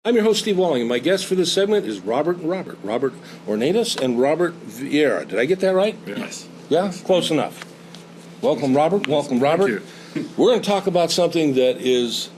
I'm your host, Steve Walling, and my guest for this segment is Robert Ornelas and Robert Vieira. Did I get that right? Yes. Yeah? Close enough. Welcome, Robert. Welcome, Robert. We're going to talk about something that is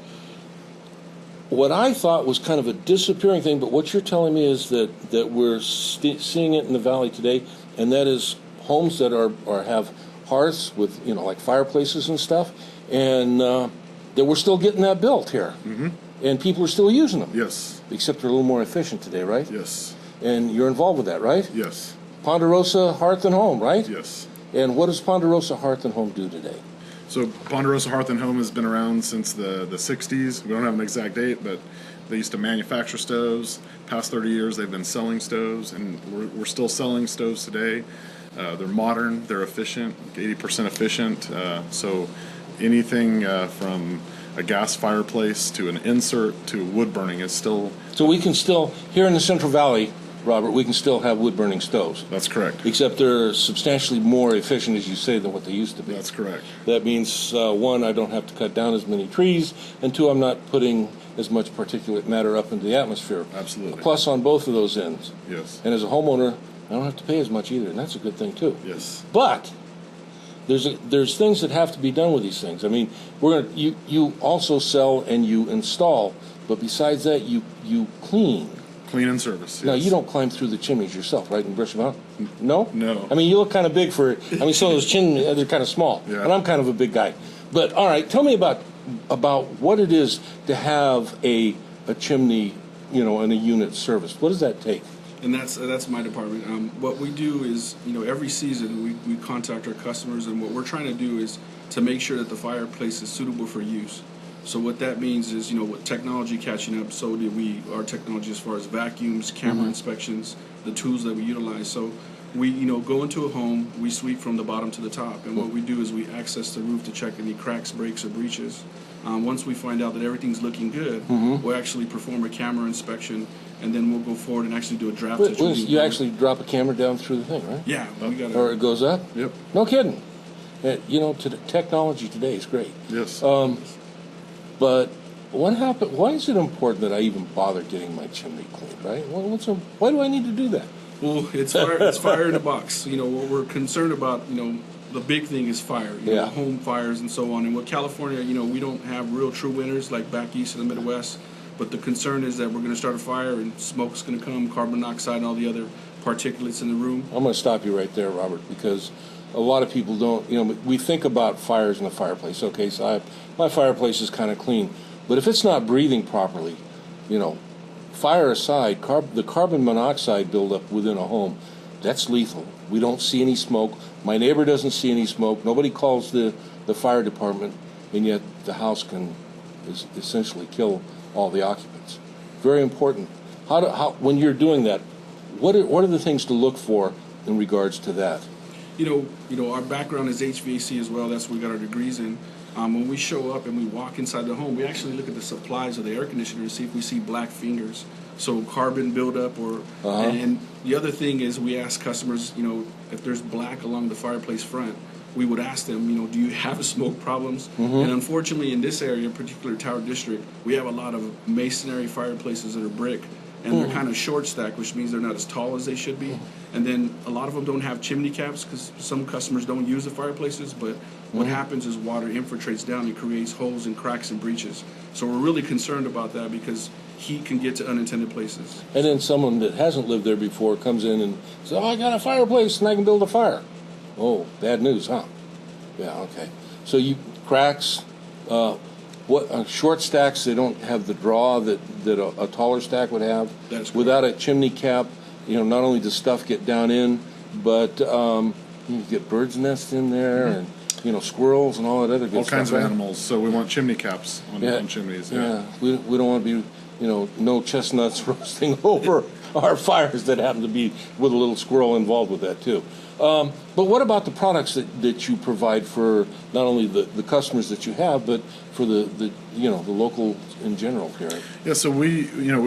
what I thought was kind of a disappearing thing, but what you're telling me is that we're seeing it in the Valley today, and that is homes that are have hearths with, like fireplaces and stuff, and that we're still getting that built here. Mm-hmm. And people are still using them. Yes. Except they're a little more efficient today, right? Yes. And you're involved with that, right? Yes. Ponderosa Hearth and Home, right? Yes. And what does Ponderosa Hearth and Home do today? So Ponderosa Hearth and Home has been around since the 60s. We don't have an exact date, but they used to manufacture stoves. Past 30 years, they've been selling stoves, and we're still selling stoves today. They're modern, they're efficient, 80% efficient. So anything from a gas fireplace to an insert to wood burning is still... So we can still, here in the Central Valley, Robert, we can still have wood-burning stoves. That's correct. Except they're substantially more efficient, as you say, than what they used to be. That's correct. That means, one, I don't have to cut down as many trees, and two, I'm not putting as much particulate matter up into the atmosphere. Absolutely. A plus on both of those ends. Yes. And as a homeowner, I don't have to pay as much either, and that's a good thing, too. Yes. But there's things that have to be done with these things. I mean, you also sell and you install, but besides that, you clean. Clean and service. Yes. Now, you don't climb through the chimneys yourself, right, and brush them out? No? No. I mean, you look kind of big for, some of those chimneys, they're kind of small. Yeah. And I'm kind of a big guy. But, all right, tell me about what it is to have a chimney, and a unit serviced. What does that take? And that's my department. What we do is, every season we contact our customers, and what we're trying to do is to make sure that the fireplace is suitable for use. So what that means is, with technology catching up, so did our technology as far as vacuums, camera inspections, the tools that we utilize. So we, go into a home, we sweep from the bottom to the top, and what we do is we access the roof to check any cracks, breaks, or breaches. Once we find out that everything's looking good, we'll actually perform a camera inspection, and then we'll go forward and actually do a draft. You actually drop a camera down through the thing, right? Yeah, we got or it goes up. Yep. No kidding. Technology today is great. Yes. But what happened? Why is it important that I even bother getting my chimney cleaned? Right? Why do I need to do that? Well, it's fire in the box. What we're concerned about. The big thing is fire. Home fires and so on. And with California, we don't have real true winters like back east in the Midwest. But the concern is that we're going to start a fire and smoke's going to come, carbon monoxide and all the other particulates in the room. I'm going to stop you right there, Robert, because a lot of people don't, we think about fires in the fireplace. Okay, so my fireplace is kind of clean. But if it's not breathing properly, fire aside, the carbon monoxide buildup within a home, that's lethal. We don't see any smoke. My neighbor doesn't see any smoke. Nobody calls the fire department, and yet the house can essentially kill all the occupants. Very important. How when you're doing that, what are the things to look for in regards to that? Our background is HVAC as well. That's what we got our degrees in. When we show up and we walk inside the home, we actually look at the supplies of the air conditioner to see if we see black fingers, so carbon buildup, and the other thing is we ask customers, if there's black along the fireplace front, we would ask them, do you have smoke problems? And unfortunately, in this area, particular Tower District, we have a lot of masonry fireplaces that are brick, and they're kind of short stacked, which means they're not as tall as they should be. And then a lot of them don't have chimney caps because some customers don't use the fireplaces, but what happens is water infiltrates down and creates holes and cracks and breaches. So we're really concerned about that because heat can get to unintended places. And then someone that hasn't lived there before comes in and says, I got a fireplace and I can build a fire. Oh, bad news, huh? Yeah, okay. So cracks, short stacks, they don't have the draw that a taller stack would have. That's correct. Without a chimney cap, not only does stuff get down in, but you get birds' nests in there and squirrels and all that other good stuff. All kinds of animals. So we want chimney caps on chimneys. Yeah. We don't want to be no chestnuts roasting over our fires that happen to be with a little squirrel involved with that too. But what about the products that you provide for not only the customers that you have, but for the local in general here? Yeah, so we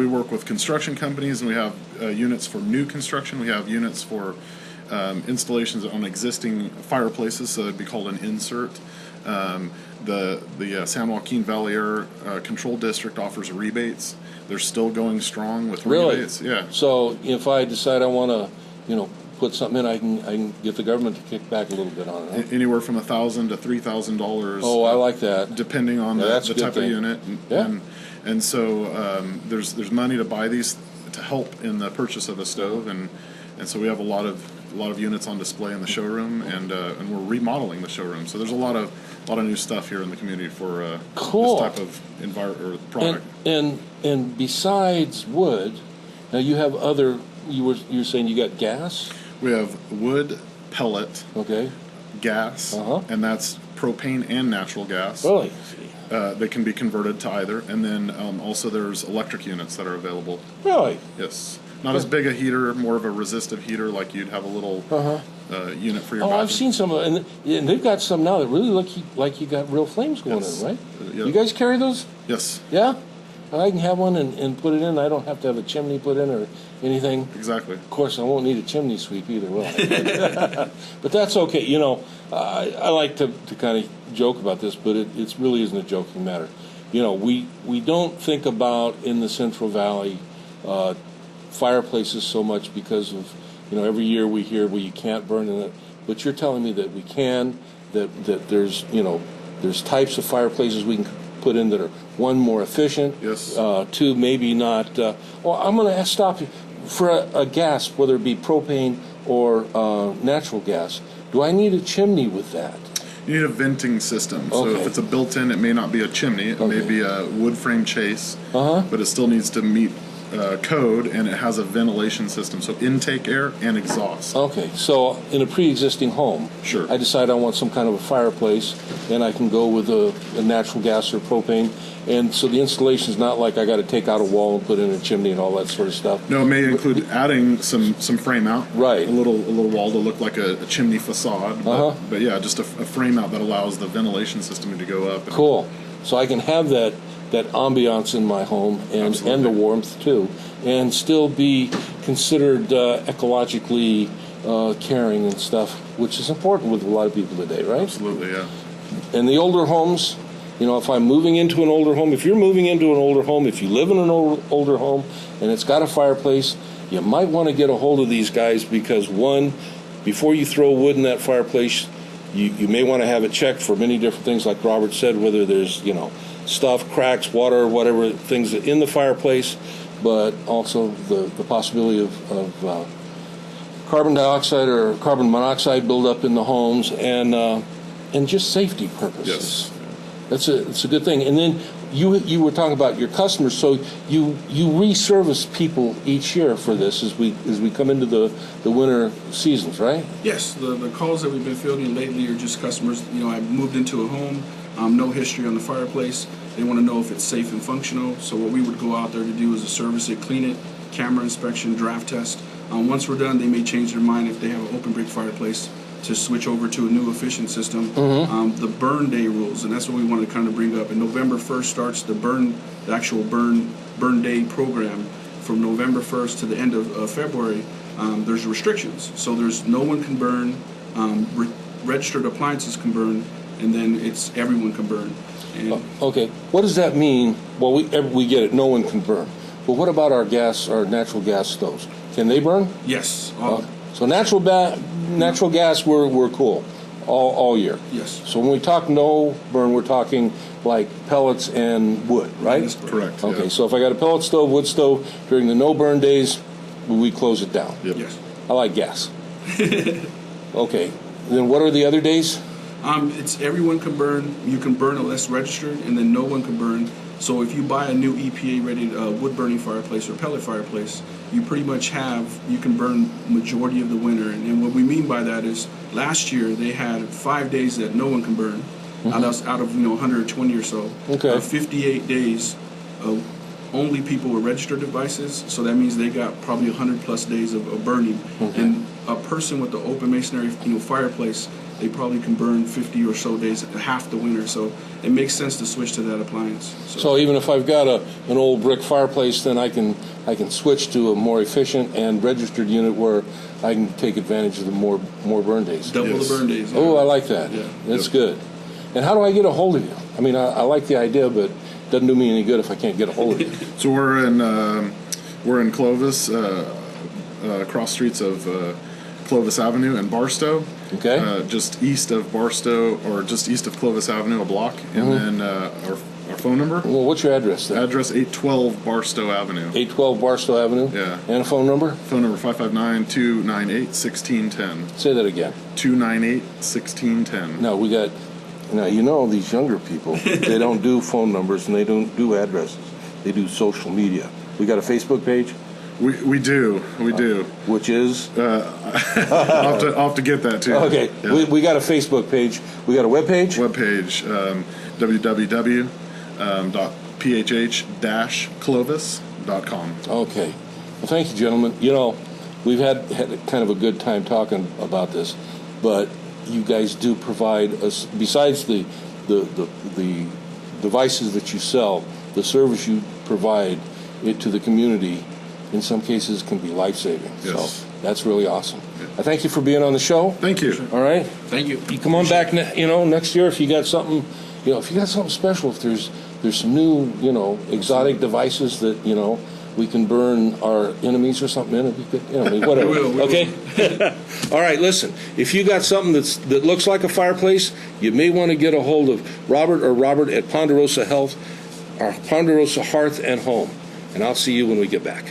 work with construction companies, and we have units for new construction. We have units for installations on existing fireplaces, so it'd be called an insert. The San Joaquin Valley Air Control District offers rebates. They're still going strong with Really? rebates. Yeah. So if I decide I want to, put something in, I can get the government to kick back a little bit on it. Huh? Anywhere from $1,000 to $3,000. Oh, I like that. Depending on Yeah, that's the a good type thing. of unit. Yeah. And so there's money to buy these to help in the purchase of a stove, and so we have a lot of units on display in the showroom, and we're remodeling the showroom. So there's a lot of new stuff here in the community for Cool. this type of product. And besides wood, now you have other. You're saying you got gas, We have wood, pellet, okay? gas, Uh-huh. and that's propane and natural gas. Really? They can be converted to either, and then also there's electric units that are available. Really? Yes, not as big a heater, more of a resistive heater, like you'd have a little unit for your Oh, bathroom. I've seen some, and they've got some now that really look like you got real flames going Yes. in, right? Yeah. You guys carry those? Yes, Yeah? I can have one and put it in. I don't have to have a chimney put in or anything. exactly. Of course, I won't need a chimney sweep either, will I? But that's okay. I like to kind of joke about this, but it really isn't a joking matter. We don't think about in the Central Valley fireplaces so much because of, every year we hear, well, you can't burn in it. But you're telling me that we can, that there's, there's types of fireplaces we can put in that are, one, more efficient, Yes. two, maybe not. Well, I'm going to stop you. For a gas, whether it be propane or natural gas, do I need a chimney with that? You need a venting system. So Okay. if it's a built-in, it may not be a chimney. It may Okay. be a wood frame chase, Uh-huh. but it still needs to meet code, and it has a ventilation system, so intake air and exhaust. Okay, so in a pre-existing home, Sure. I decide I want some kind of a fireplace, and I can go with a natural gas or propane, and so the installation is not like I got to take out a wall and put in a chimney and all that sort of stuff. No, it may include adding some frame out, Right. A little wall to look like a chimney facade, but yeah, just a frame out that allows the ventilation system to go up. Cool. So I can have that ambiance in my home and Absolutely. the warmth too, and still be considered ecologically caring and stuff, which is important with a lot of people today, right? Absolutely, yeah. And the older homes, if I'm moving into an older home, if you're moving into an older home, if you live in an older home and it's got a fireplace, you might want to get a hold of these guys because, one, before you throw wood in that fireplace, you may want to have it checked for many different things, like Robert said, whether there's, stuff, cracks, water, whatever, things in the fireplace, but also the possibility of carbon dioxide or carbon monoxide buildup in the homes and just safety purposes. Yes. It's a good thing. And then you were talking about your customers, so you reservice people each year for this as we come into the winter seasons, right? Yes, the calls that we've been fielding lately are just customers. I moved into a home, no history on the fireplace. They want to know if it's safe and functional. So what we would go out there to do is to service it, clean it, camera inspection, draft test. Once we're done, they may change their mind if they have an open brick fireplace to switch over to a new efficient system. The burn day rules, and that's what we want to kind of bring up. And November 1st starts the actual burn day program. From November 1st to the end of February, there's restrictions. So there's no one can burn, registered appliances can burn, and then it's everyone can burn. And Okay. What does that mean? Well, we get it. No one can burn. But what about our natural gas stoves? Can they burn? yes, So natural gas, we're cool all year. yes. So when we talk no burn, we're talking like pellets and wood, right? That's Correct. Okay, Yeah. so if I got a pellet stove, wood stove, during the no burn days, we close it down. Yep. Yes. I like gas. Okay, then what are the other days? It's everyone can burn. You can burn unless registered, and then no one can burn. So if you buy a new EPA-rated wood burning fireplace or pellet fireplace, you pretty much you can burn majority of the winter. And what we mean by that is last year they had 5 days that no one can burn out of 120 or so. Okay. 58 days. Only people with registered devices, so that means they got probably 100 plus days of burning. Okay. And a person with the open masonry fireplace, they probably can burn 50 or so days, half the winter. So it makes sense to switch to that appliance. So even if I've got an old brick fireplace, then I can switch to a more efficient and registered unit where I can take advantage of the more burn days. Double Yes. the burn days. Oh, I like that. Yeah. That's Yep. good. And how do I get a hold of you? I mean, I like the idea, but it doesn't do me any good if I can't get a hold of you. So we're in Clovis, cross streets of Clovis Avenue and Barstow. Okay. Just east of Barstow, or just east of Clovis Avenue, a block, and then our phone number. Well, what's your address then? Address 812 Barstow Avenue. 812 Barstow Avenue? Yeah. And a phone number? Phone number 559-298-1610. Say that again. 298-1610. No, we got, now, you know, these younger people, they don't do phone numbers and they don't do addresses. They do social media. We got a Facebook page, We do. which is, I'll have to get that too. okay, Yeah. we got a Facebook page. We got a web page? Webpage, www.phh-clovis.com. Okay. Well, thank you, gentlemen. You know, we've had kind of a good time talking about this, but you guys do provide us, besides the devices that you sell, the service you provide it to the community, in some cases, can be life-saving. Yes. So that's really awesome. I thank you for being on the show. Thank you. All right. Thank you. You come on back, next year if you got something, if you got something special. If there's some new, exotic devices that we can burn our enemies or something in it. We could, whatever. We will. Okay. All right. Listen, if you got something that looks like a fireplace, you may want to get a hold of Robert at Ponderosa Health, or Ponderosa Hearth and Home, and I'll see you when we get back.